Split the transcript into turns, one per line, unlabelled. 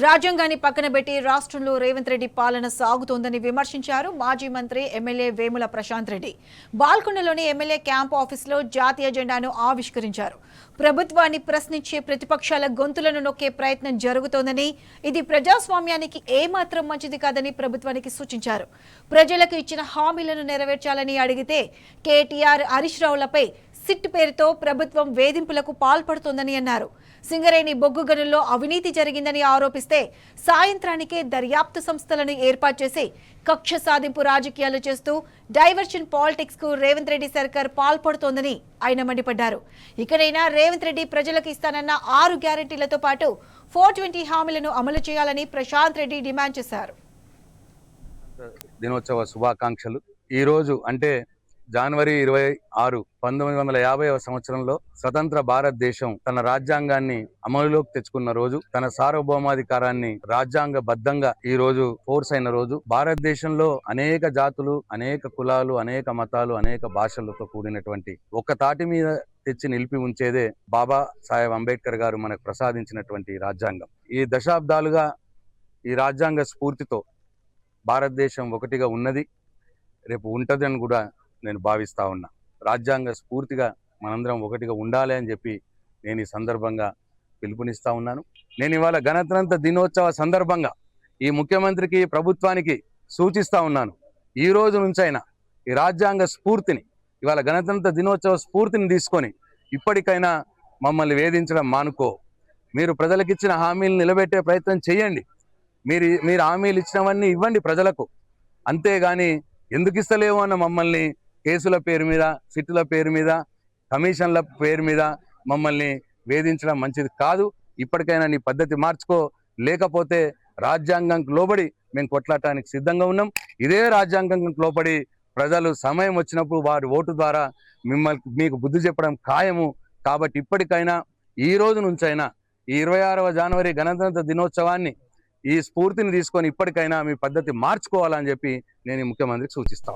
రాజ్యాంగాన్ని పక్కన పెట్టి రాష్ట్రంలో రేవంత్ రెడ్డి పాలన సాగుతోందని విమర్శించారు మాజీ మంత్రి ఎమ్మెల్యే వేముల ప్రశాంత్ రెడ్డి. బాల్కొండలోని ఎమ్మెల్యే క్యాంప్ ఆఫీసులో జాతీయ జెండాను ఆవిష్కరించారు. ప్రభుత్వాన్ని ప్రశ్నించే ప్రతిపక్షాల గొంతులను నొక్కే ప్రయత్నం జరుగుతోందని, ఇది ప్రజాస్వామ్యానికి ఏమాత్రం మంచిది కాదని ప్రభుత్వానికి సూచించారు. ప్రజలకు ఇచ్చిన హామీలను నెరవేర్చాలని అడిగితే కేటీఆర్, హరీష్ రావులపై సిట్ పేరుతో ప్రభుత్వం వేధింపులకు పాల్పడుతోందని అన్నారు. సింగరేణి బొగ్గు గనుల్లో అవినీతి జరిగిందని ఆరోపిస్తే సాయంత్రానికే దర్యాప్తు సంస్థలను ఏర్పాటు చేసి కక్ష సాధింపు రాజకీయాలు చేస్తూ డైవర్షన్ పాలిటిక్స్ కు రేవంత్ రెడ్డి సర్కార్ పాల్పడుతోందని ఆయన మండిపడ్డారు. ఇకనైనా రేవంత్ రెడ్డి ప్రజలకు ఇస్తానన్న 6 గ్యారెంటీలతో పాటు 420 హామీలను అమలు చేయాలని ప్రశాంత్ రెడ్డి డిమాండ్ చేశారు.
దినోత్సవ శుభాకాంక్షలు. ఈ రోజు అంటే జనవరి 26, 1950వ సంవత్సరంలో స్వతంత్ర భారతదేశం తన రాజ్యాంగాన్ని అమలులోకి తెచ్చుకున్న రోజు, తన సార్వభౌమాధికారాన్ని రాజ్యాంగబద్ధంగా ఈ రోజు ఫోర్స్ అయిన రోజు. భారతదేశంలో అనేక జాతులు, అనేక కులాలు, అనేక మతాలు, అనేక భాషలతో కూడినటువంటి ఒక్క తాటి మీద తెచ్చి నిలిపి ఉంచేదే బాబా సాహెబ్ అంబేద్కర్ గారు మనకు ప్రసాదించినటువంటి రాజ్యాంగం. ఈ దశాబ్దాలుగా ఈ రాజ్యాంగ స్ఫూర్తితో భారతదేశం ఒకటిగా ఉన్నది, రేపు ఉంటదని కూడా నేను భావిస్తా ఉన్నా. రాజ్యాంగ స్ఫూర్తిగా మనందరం ఒకటిగా ఉండాలి అని చెప్పి నేను ఈ సందర్భంగా పిలుపునిస్తా ఉన్నాను. నేను ఇవాళ గణతంత్ర దినోత్సవ సందర్భంగా ఈ ముఖ్యమంత్రికి, ప్రభుత్వానికి సూచిస్తా ఉన్నాను. ఈ రోజు నుంచైనా ఈ రాజ్యాంగ స్ఫూర్తిని, ఇవాళ గణతంత్ర దినోత్సవ స్ఫూర్తిని తీసుకొని ఇప్పటికైనా మమ్మల్ని వేధించడం మానుకో. మీరు ప్రజలకు ఇచ్చిన హామీలు నిలబెట్టే ప్రయత్నం చేయండి. మీరు హామీలు ఇచ్చినవన్నీ ఇవ్వండి ప్రజలకు. అంతేగాని ఎందుకు ఇస్తలేవు అన్న మమ్మల్ని కేసుల పేరు మీద, సిట్టుల పేరు మీద, కమిషన్ల పేరు మీద మమ్మల్ని వేధించడం మంచిది కాదు. ఇప్పటికైనా నీ పద్ధతి మార్చుకో, లేకపోతే రాజ్యాంగంకు లోబడి మేము కొట్లాడటానికి సిద్ధంగా ఉన్నాం. ఇదే రాజ్యాంగంకు లోబడి ప్రజలు సమయం వచ్చినప్పుడు వారి ఓటు ద్వారా మీకు బుద్ధి చెప్పడం ఖాయము. కాబట్టి ఇప్పటికైనా ఈ రోజు నుంచైనా ఈ 26వ జనవరి గణతంత్ర దినోత్సవాన్ని ఈ స్ఫూర్తిని తీసుకొని ఇప్పటికైనా మీ పద్ధతి మార్చుకోవాలని చెప్పి నేను ఈ ముఖ్యమంత్రికి సూచిస్తాను.